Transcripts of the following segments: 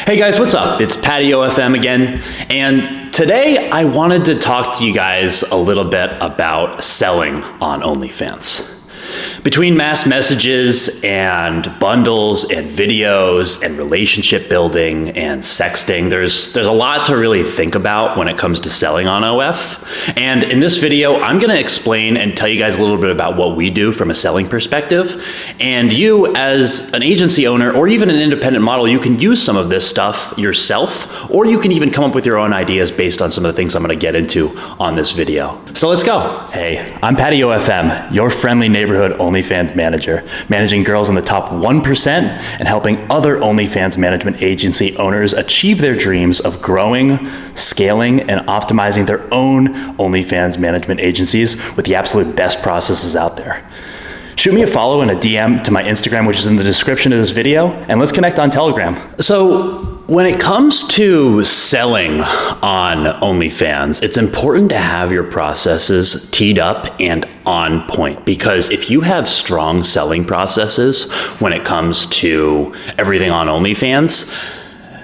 Hey guys, what's up? It's Patio FM again, and today I wanted to talk to you guys a little bit about selling on OnlyFans. Between mass messages and bundles and videos and relationship building and sexting, there's a lot to really think about when it comes to selling on OF. And in this video, I'm gonna explain and tell you guys a little bit about what we do from a selling perspective. And you as an agency owner or even an independent model, you can use some of this stuff yourself, or you can even come up with your own ideas based on some of the things I'm gonna get into on this video. So let's go. Hey, I'm Patio FM, your friendly neighborhood OnlyFans manager, managing girls in the top 1% and helping other OnlyFans management agency owners achieve their dreams of growing, scaling, and optimizing their own OnlyFans management agencies with the absolute best processes out there. Shoot me a follow and a DM to my Instagram, which is in the description of this video, and let's connect on Telegram. So when it comes to selling on OnlyFans, it's important to have your processes teed up and on point, because if you have strong selling processes when it comes to everything on OnlyFans,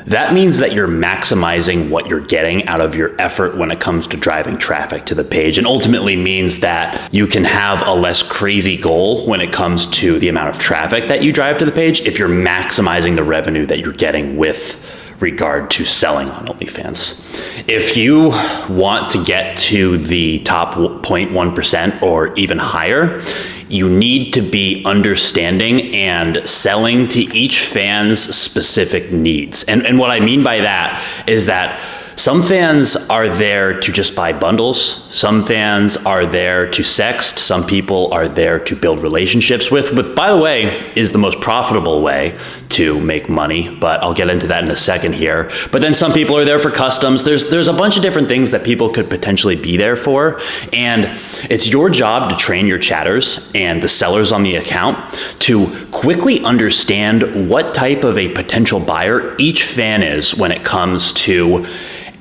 that means that you're maximizing what you're getting out of your effort when it comes to driving traffic to the page, and ultimately means that you can have a less crazy goal when it comes to the amount of traffic that you drive to the page if you're maximizing the revenue that you're getting with regard to selling on OnlyFans. If you want to get to the top 0.1% or even higher, you need to be understanding and selling to each fan's specific needs. And what I mean by that is that some fans are there to just buy bundles. Some fans are there to sext. Some people are there to build relationships with, by the way, is the most profitable way to make money, but I'll get into that in a second here. But then some people are there for customs. There's a bunch of different things that people could potentially be there for, and it's your job to train your chatters and the sellers on the account to quickly understand what type of a potential buyer each fan is when it comes to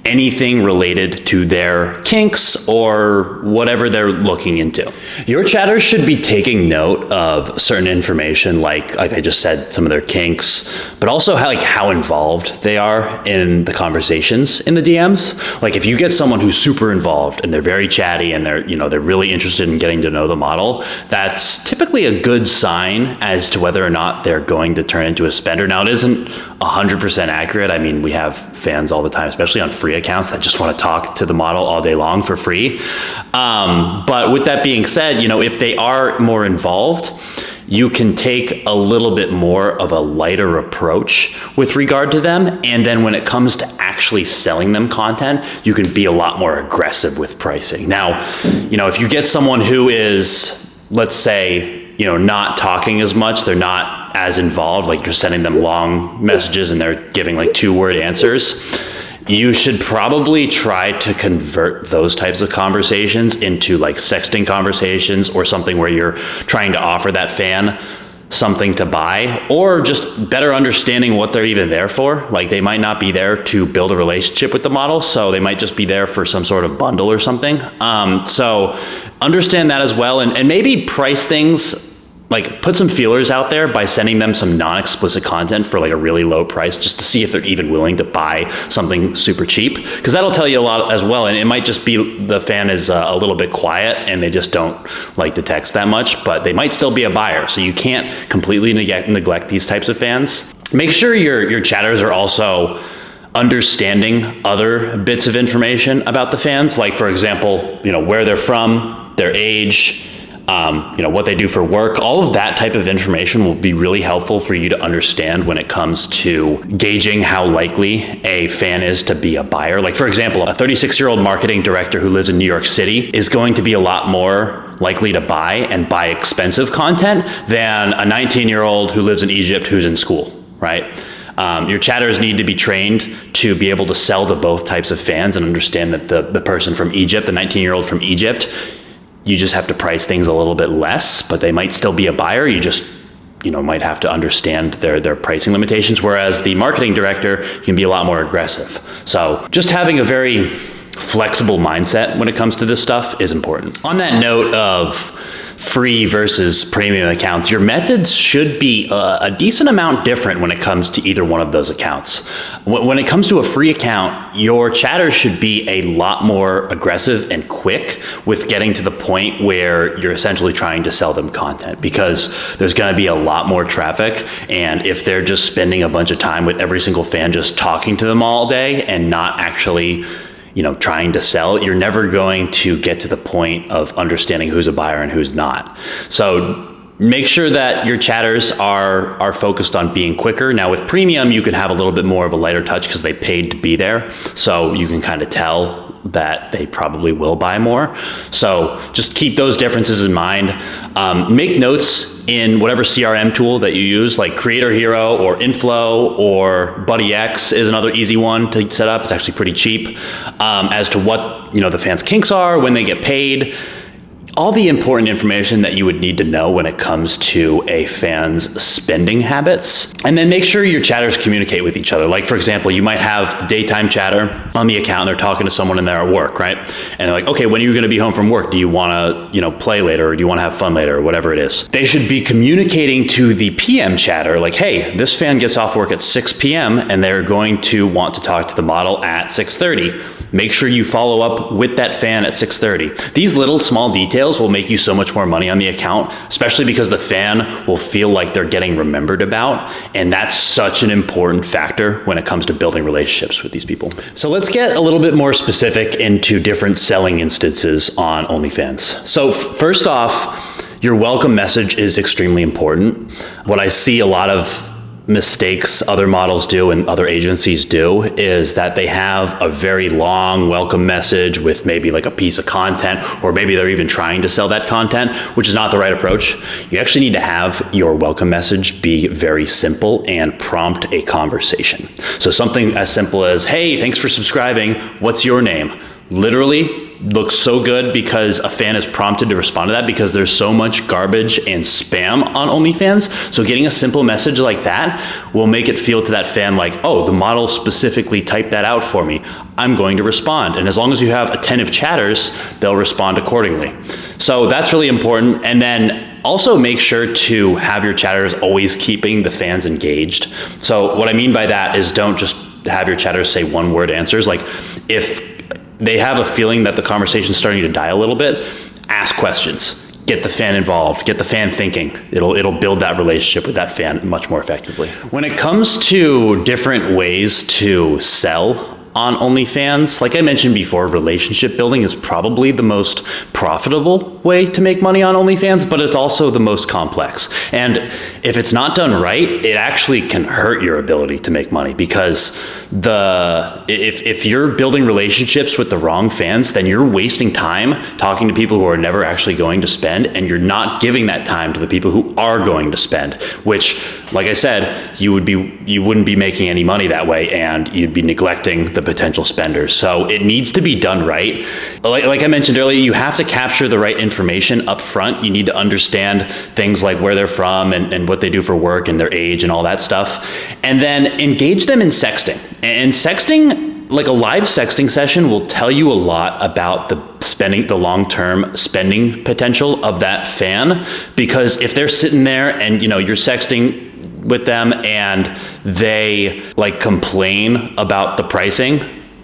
anything related to their kinks or whatever they're looking into. Your chatters should be taking note of certain information, like I just said, some of their kinks, but also how involved they are in the conversations in the DMs. Like if you get someone who's super involved and they're very chatty and they're really interested in getting to know the model, that's typically a good sign as to whether or not they're going to turn into a spender. Now, it isn't 100% accurate. I mean, we have fans all the time, especially on free accounts, that just want to talk to the model all day long for free. But with that being said, if they are more involved, you can take a little bit more of a lighter approach with regard to them. And then when it comes to actually selling them content, you can be a lot more aggressive with pricing. Now, if you get someone who is, let's say, not talking as much, they're not as involved, like you're sending them long messages and they're giving like 2-word answers, you should probably try to convert those types of conversations into like sexting conversations, or something where you're trying to offer that fan something to buy, or just better understanding what they're even there for. Like they might not be there to build a relationship with the model, so they might just be there for some sort of bundle or something. So understand that as well, and maybe price things, like put some feelers out there by sending them some non-explicit content for like a really low price, just to see if they're even willing to buy something super cheap, because that'll tell you a lot as well. And it might just be the fan is a little bit quiet and they just don't like to text that much, but they might still be a buyer. So you can't completely neglect these types of fans. Make sure your chatters are also understanding other bits of information about the fans, like for example, where they're from, their age, what they do for work. All of that type of information will be really helpful for you to understand when it comes to gauging how likely a fan is to be a buyer. Like for example, a 36-year-old marketing director who lives in New York City is going to be a lot more likely to buy and buy expensive content than a 19-year-old who lives in Egypt who's in school, right? Your chatters need to be trained to be able to sell to both types of fans and understand that the person from Egypt, the 19-year-old from Egypt, you just have to price things a little bit less, but they might still be a buyer. You just, might have to understand their pricing limitations, whereas the marketing director can be a lot more aggressive. So just having a very flexible mindset when it comes to this stuff is important. On that note of free versus premium accounts, your methods should be a decent amount different when it comes to either one of those accounts. When it comes to a free account, your chatter should be a lot more aggressive and quick with getting to the point where you're essentially trying to sell them content, because there's going to be a lot more traffic. And if they're just spending a bunch of time with every single fan just talking to them all day and not actually trying to sell, you're never going to get to the point of understanding who's a buyer and who's not. So make sure that your chatters are focused on being quicker. Now with premium, you can have a little bit more of a lighter touch because they paid to be there. So you can kind of tell that they probably will buy more. So just keep those differences in mind. Make notes in whatever CRM tool that you use, like Creator Hero or Inflow or BuddyX is another easy one to set up. It's actually pretty cheap, as to what the fans' kinks are, when they get paid. All the important information that you would need to know when it comes to a fan's spending habits. And then make sure your chatters communicate with each other. Like, for example, you might have the daytime chatter on the account and they're talking to someone in there at work, right? And they're like, okay, when are you going to be home from work? Do you want to, play later, or do you want to have fun later, or whatever it is? They should be communicating to the PM chatter, like, hey, this fan gets off work at 6 p.m. and they're going to want to talk to the model at 6:30. Make sure you follow up with that fan at 6:30. These little small details will make you so much more money on the account, especially because the fan will feel like they're getting remembered about. And that's such an important factor when it comes to building relationships with these people. So let's get a little bit more specific into different selling instances on OnlyFans. So first off, your welcome message is extremely important. What I see a lot of mistakes other models do and other agencies do is that they have a very long welcome message with maybe like a piece of content, or maybe they're even trying to sell that content, which is not the right approach. You actually need to have your welcome message be very simple and prompt a conversation. So something as simple as, hey, thanks for subscribing. What's your name? Literally looks so good because a fan is prompted to respond to that, because there's so much garbage and spam on OnlyFans. So getting a simple message like that will make it feel to that fan like, oh, the model specifically typed that out for me. I'm going to respond. And as long as you have attentive chatters, they'll respond accordingly. So that's really important. And then also make sure to have your chatters always keeping the fans engaged. So what I mean by that is, don't just have your chatters say one word answers. Like, if they have a feeling that the conversation is starting to die a little bit, ask questions. Get the fan involved, get the fan thinking. It'll build that relationship with that fan much more effectively. When it comes to different ways to sell on OnlyFans, like I mentioned before, relationship building is probably the most profitable way to make money on OnlyFans, but it's also the most complex. And if it's not done right, it actually can hurt your ability to make money, because if you're building relationships with the wrong fans, then you're wasting time talking to people who are never actually going to spend, and you're not giving that time to the people who are going to spend, which, like I said, you wouldn't be making any money that way, and you'd be neglecting the potential spenders. So it needs to be done right. Like I mentioned earlier, you have to capture the right information up front. You need to understand things like where they're from and what they do for work and their age and all that stuff. And then engage them in sexting. And sexting, like a live sexting session, will tell you a lot about the long-term spending potential of that fan. Because if they're sitting there and you're sexting with them and they like complain about the pricing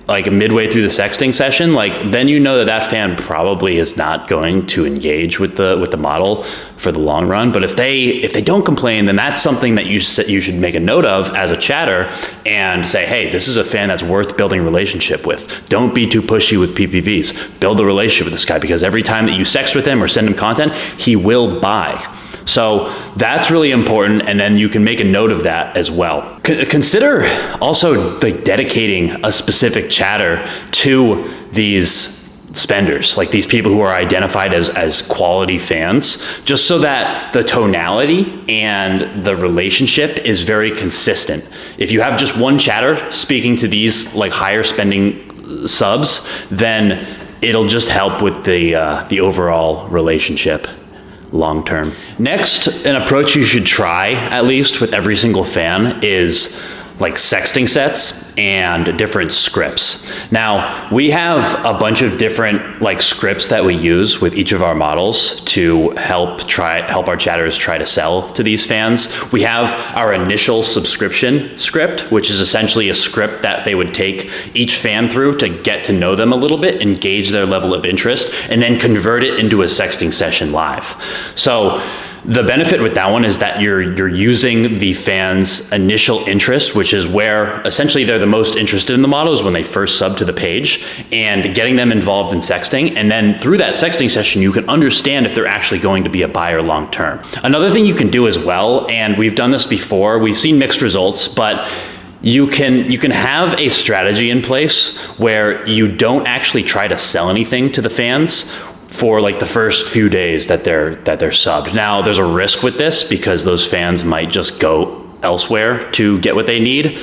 like midway through the sexting session, like then that fan probably is not going to engage with the model for the long run. But if they don't complain, then that's something that you should make a note of as a chatter and say, hey, this is a fan that's worth building a relationship with. Don't be too pushy with PPVs. Build a relationship with this guy, because every time that you sex with him or send him content, he will buy. So that's really important, and then you can make a note of that as well. Consider also like dedicating a specific chatter to these spenders, like these people who are identified as quality fans, just so that the tonality and the relationship is very consistent. If you have just one chatter speaking to these like higher spending subs, then it'll just help with the overall relationship long term. Next, an approach you should try, at least with every single fan, is like sexting sets and different scripts. Now, we have a bunch of different like scripts that we use with each of our models to help our chatters try to sell to these fans. We have our initial subscription script, which is essentially a script that they would take each fan through to get to know them a little bit, engage their level of interest, and then convert it into a sexting session live. So the benefit with that one is that you're using the fans' initial interest, which is where essentially they're the most interested in the models when they first sub to the page, and getting them involved in sexting. And then through that sexting session, you can understand if they're actually going to be a buyer long term. Another thing you can do as well, and we've done this before, we've seen mixed results, but you can have a strategy in place where you don't actually try to sell anything to the fans for like the first few days that they're subbed. Now, there's a risk with this because those fans might just go elsewhere to get what they need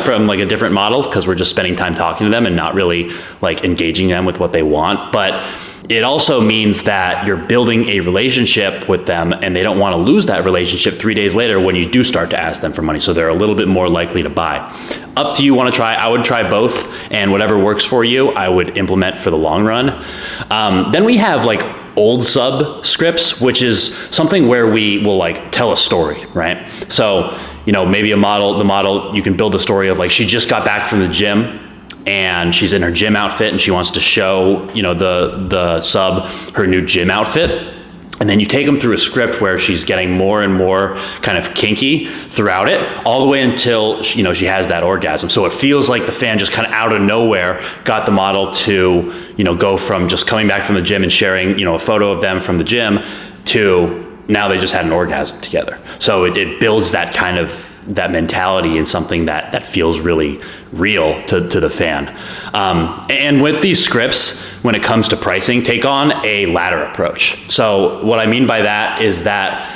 from like a different model, because we're just spending time talking to them and not really like engaging them with what they want. But it also means that you're building a relationship with them, and they don't want to lose that relationship 3 days later when you do start to ask them for money. So they're a little bit more likely to buy. Up to you, want to try. I would try both, and whatever works for you, I would implement for the long run. Then we have like old sub scripts, which is something where we will like tell a story, right? So, you know, maybe the model, you can build a story of like, she just got back from the gym and she's in her gym outfit and she wants to show, you know, the sub her new gym outfit. And then you take them through a script where she's getting more and more kind of kinky throughout it, all the way until, you know, she has that orgasm. So it feels like the fan just kind of out of nowhere got the model to, you know, go from just coming back from the gym and sharing, you know, a photo of them from the gym to now they just had an orgasm together. So it builds that kind of that mentality in something that feels really real to the fan. And with these scripts, when it comes to pricing, take on a ladder approach. So what I mean by that is that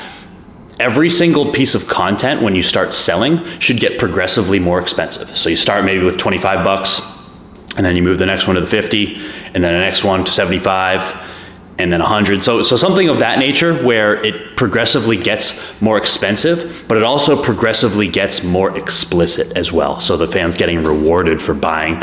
every single piece of content when you start selling should get progressively more expensive. So you start maybe with 25 bucks, and then you move the next one to the 50, and then the next one to 75, and then 100. So something of that nature where it progressively gets more expensive, but it also progressively gets more explicit as well. So the fan's getting rewarded for buying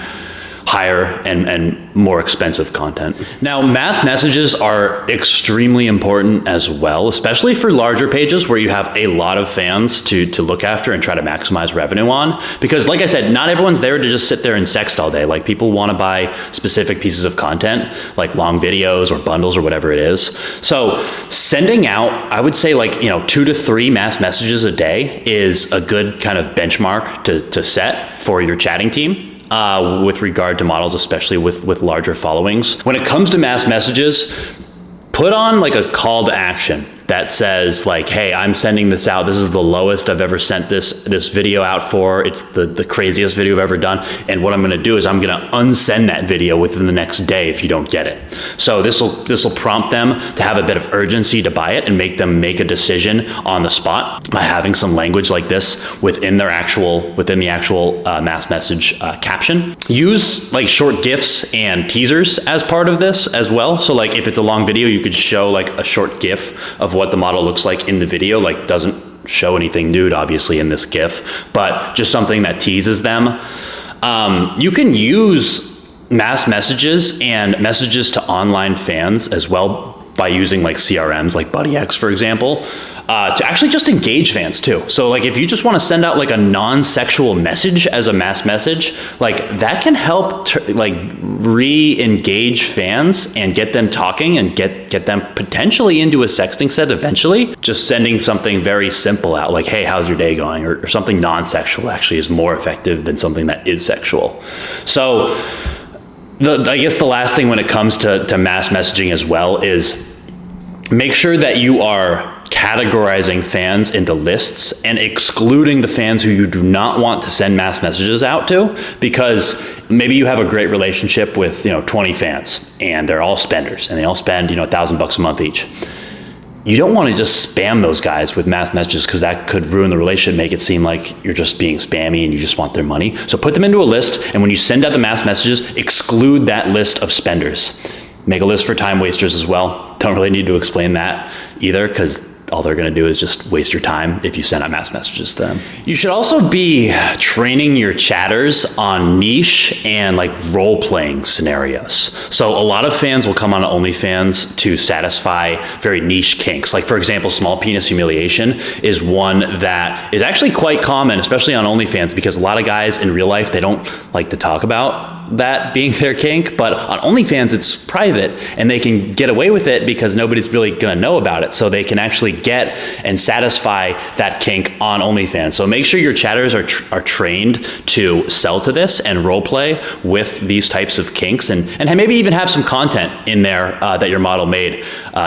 higher and more expensive content. Now, mass messages are extremely important as well, especially for larger pages where you have a lot of fans to look after and try to maximize revenue on. Because like I said, not everyone's there to just sit there and sext all day. Like, people want to buy specific pieces of content, like long videos or bundles or whatever it is. So sending out, I would say, like, you know, 2 to 3 mass messages a day is a good kind of benchmark to set for your chatting team. With regard to models, especially with larger followings. When it comes to mass messages, put on like a call to action that says like, hey, I'm sending this out. This is the lowest I've ever sent this video out for. It's the craziest video I've ever done. And what I'm gonna do is I'm gonna unsend that video within the next day if you don't get it. So this will prompt them to have a bit of urgency to buy it and make them make a decision on the spot by having some language like this within the actual mass message caption. Use like short GIFs and teasers as part of this as well. So like if it's a long video, you could show like a short GIF of what the model looks like in the video. Like, doesn't show anything nude obviously in this GIF, but just something that teases them. You can use mass messages and messages to online fans as well by using like CRMs like BuddyX, for example, to actually just engage fans too. So like if you just want to send out like a non-sexual message as a mass message, like that can help like re-engage fans and get them talking and get them potentially into a sexting set eventually. Just sending something very simple out like, hey, how's your day going? Or something non-sexual actually is more effective than something that is sexual. So I guess the last thing when it comes to mass messaging as well is make sure that you are categorizing fans into lists and excluding the fans who you do not want to send mass messages out to, because maybe you have a great relationship with, you know, 20 fans and they're all spenders and they all spend, you know, $1,000 a month each. You don't want to just spam those guys with mass messages, because that could ruin the relationship, make it seem like you're just being spammy and you just want their money. So put them into a list, and when you send out the mass messages, exclude that list of spenders. Make a list for time wasters as well. Don't really need to explain that either, because all they're gonna do is just waste your time if you send out mass messages to them. You should also be training your chatters on niche and like role-playing scenarios. So a lot of fans will come on OnlyFans to satisfy very niche kinks. Like for example, small penis humiliation is one that is actually quite common, especially on OnlyFans, because a lot of guys in real life, they don't like to talk about that being their kink, but on OnlyFans it's private and they can get away with it because nobody's really gonna know about it. So they can actually get and satisfy that kink on OnlyFans. So make sure your chatters are trained to sell to this and role play with these types of kinks, and maybe even have some content in there that your model made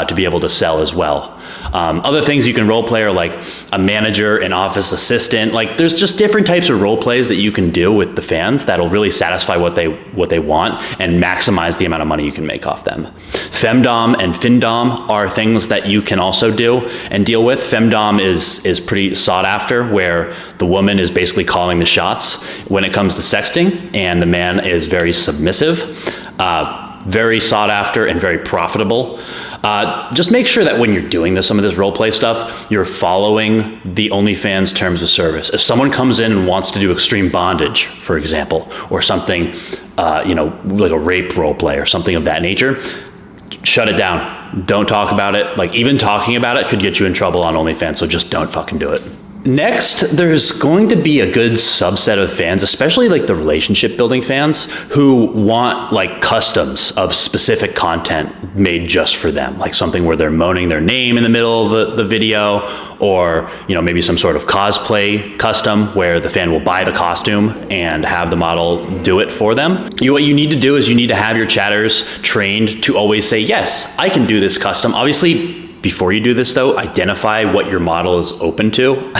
to be able to sell as well. Other things you can role play are like a manager, an office assistant. Like there's just different types of role plays that you can do with the fans that'll really satisfy what they want and maximize the amount of money you can make off them. Femdom and Findom are things that you can also do and deal with. Femdom is pretty sought after, where the woman is basically calling the shots when it comes to sexting, and the man is very submissive. Very sought after and very profitable. Just make sure that when you're doing some of this role play stuff, you're following the OnlyFans terms of service. If someone comes in and wants to do extreme bondage, for example, or something, like a rape role play or something of that nature, shut it down. Don't talk about it. Like even talking about it could get you in trouble on OnlyFans, so just don't fucking do it. Next, there's going to be a good subset of fans, especially like the relationship building fans, who want like customs of specific content made just for them, like something where they're moaning their name in the middle of the video, or maybe some sort of cosplay custom where the fan will buy the costume and have the model do it for them. What you need to do is you need to have your chatters trained to always say, yes, I can do this custom. Obviously, before you do this though, identify what your model is open to.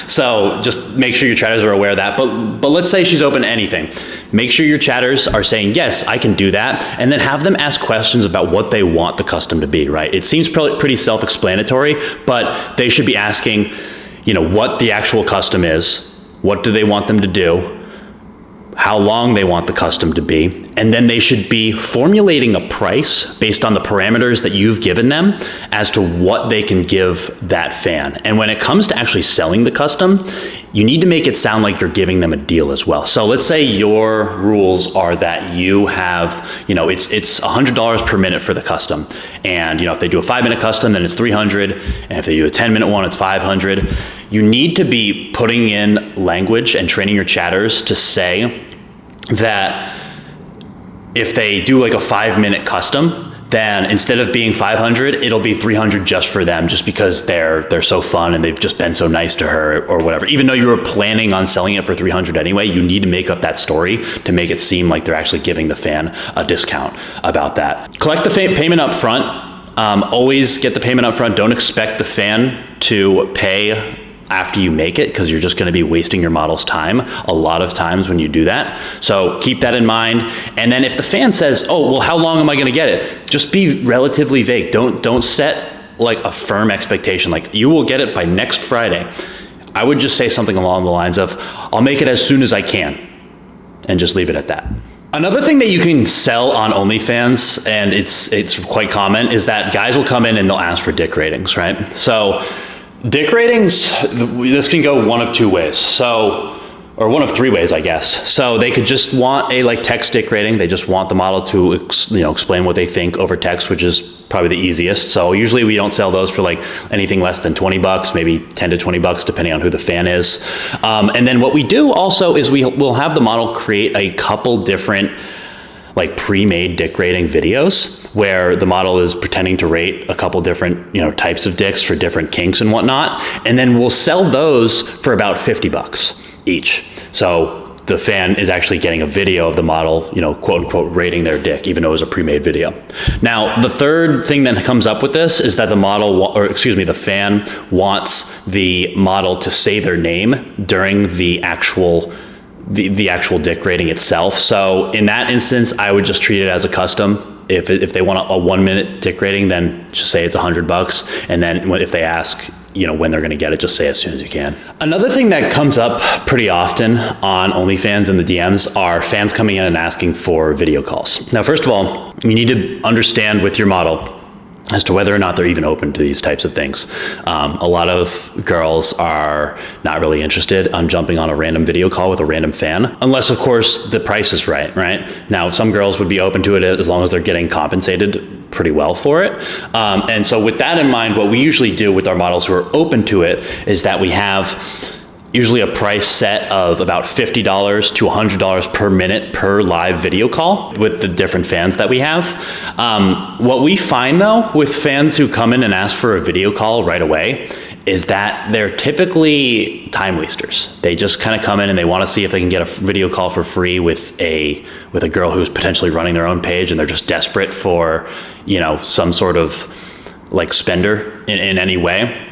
So just make sure your chatters are aware of that. But let's say she's open to anything. Make sure your chatters are saying, yes, I can do that. And then have them ask questions about what they want the custom to be, right? It seems pretty self-explanatory, but they should be asking, what the actual custom is, what do they want them to do, how long they want the custom to be, and then they should be formulating a price based on the parameters that you've given them as to what they can give that fan. And when it comes to actually selling the custom, you need to make it sound like you're giving them a deal as well. So let's say your rules are that you have, it's $100 per minute for the custom. And if they do a 5-minute custom, then it's $300. And if they do a 10-minute one, it's $500. You need to be putting in language and training your chatters to say that if they do like a 5-minute custom, then instead of being $500, it'll be $300 just for them, just because they're so fun and they've just been so nice to her or whatever. Even though you were planning on selling it for $300 anyway, you need to make up that story to make it seem like they're actually giving the fan a discount about that. Collect the payment up front. Always get the payment up front. Don't expect the fan to pay after you make it, because you're just going to be wasting your model's time a lot of times when you do that. So keep that in mind. And then if the fan says, oh, well, how long am I going to get it? Just be relatively vague. Don't set like a firm expectation, like you will get it by next Friday. I would just say something along the lines of, I'll make it as soon as I can, and just leave it at that. Another thing that you can sell on OnlyFans, and it's quite common, is that guys will come in and they'll ask for dick ratings, right? So dick ratings, this can go one of two ways. Or one of three ways, I guess. So they could just want a text dick rating. They just want the model to explain what they think over text, which is probably the easiest. So usually we don't sell those for anything less than $20, maybe 10 to $20, depending on who the fan is. And then what we do also is we'll have the model create a couple different pre-made dick rating videos where the model is pretending to rate a couple different types of dicks for different kinks and whatnot, and then we'll sell those for about $50 each. So the fan is actually getting a video of the model, quote unquote, rating their dick, even though it was a pre-made video. Now, the third thing that comes up with this is that the fan wants the model to say their name during the actual dick rating itself. So in that instance, I would just treat it as a custom. If they want a 1-minute dick rating, then just say it's $100. And then if they ask, when they're going to get it, just say as soon as you can. Another thing that comes up pretty often on OnlyFans and the DMs are fans coming in and asking for video calls. Now, first of all, you need to understand with your model as to whether or not they're even open to these types of things. A lot of girls are not really interested on jumping on a random video call with a random fan, unless of course the price is right? Now, some girls would be open to it as long as they're getting compensated pretty well for it. And so with that in mind, what we usually do with our models who are open to it is that we have usually a price set of about $50 to $100 per minute per live video call with the different fans that we have. What we find though with fans who come in and ask for a video call right away is that they're typically time wasters. They just kind of come in and they want to see if they can get a video call for free with a girl who's potentially running their own page, and they're just desperate for, some sort of like spender in any way.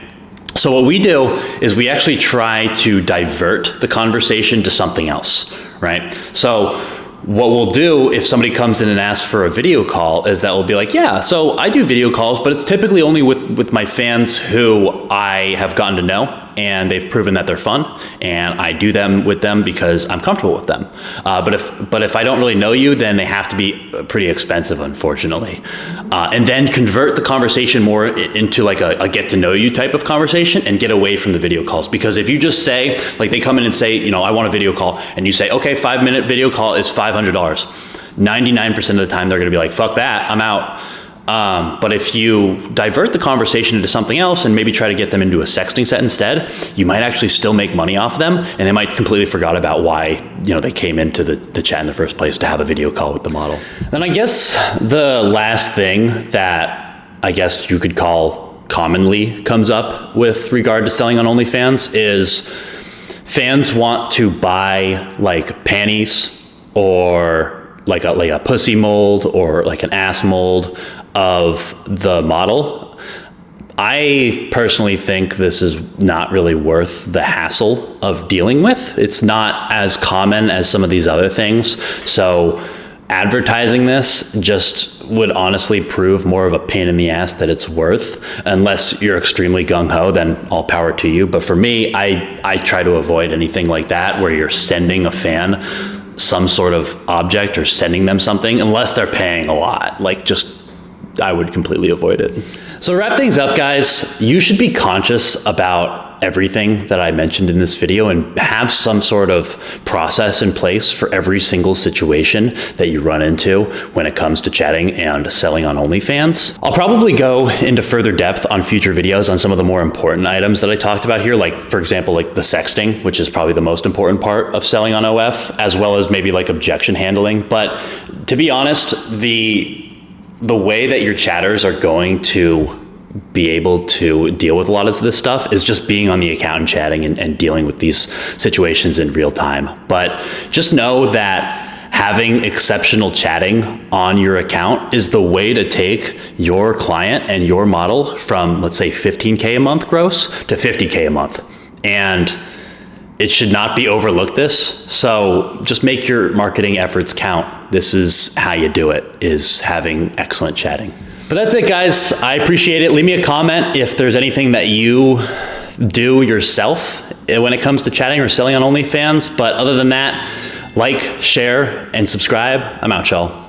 So what we do is we actually try to divert the conversation to something else, right? So what we'll do if somebody comes in and asks for a video call is that we'll be like, yeah, so I do video calls, but it's typically only with my fans who I have gotten to know and they've proven that they're fun, and I do them with them because I'm comfortable with them. But if I don't really know you, then they have to be pretty expensive, unfortunately. And then convert the conversation more into like a get to know you type of conversation and get away from the video calls. Because if you just say, like they come in and say, I want a video call, and you say, okay, 5-minute video call is $500. 99% of the time they're gonna be like, fuck that, I'm out. But if you divert the conversation into something else and maybe try to get them into a sexting set instead, you might actually still make money off them, and they might completely forgot about why they came into the chat in the first place to have a video call with the model. Then I guess the last thing that I guess you could call commonly comes up with regard to selling on OnlyFans is fans want to buy like panties or like a pussy mold or like an ass mold of the model. I personally think this is not really worth the hassle of dealing with. It's not as common as some of these other things. So advertising this just would honestly prove more of a pain in the ass that it's worth. Unless you're extremely gung-ho, then all power to you. But for me, I try to avoid anything like that where you're sending a fan some sort of object or sending them something, unless they're paying a lot. I would completely avoid it. So to wrap things up, guys, you should be conscious about everything that I mentioned in this video and have some sort of process in place for every single situation that you run into when it comes to chatting and selling on OnlyFans. I'll probably go into further depth on future videos on some of the more important items that I talked about here, like for example, like the sexting, which is probably the most important part of selling on OF, as well as maybe like objection handling. But to be honest, the way that your chatters are going to be able to deal with a lot of this stuff is just being on the account and chatting and dealing with these situations in real time. But just know that having exceptional chatting on your account is the way to take your client and your model from, let's say, 15K a month gross to 50K a month. And it should not be overlooked this. So just make your marketing efforts count. This is how you do it, is having excellent chatting. But that's it, guys. I appreciate it. Leave me a comment if there's anything that you do yourself when it comes to chatting or selling on OnlyFans. But other than that, like, share, and subscribe. I'm out, y'all.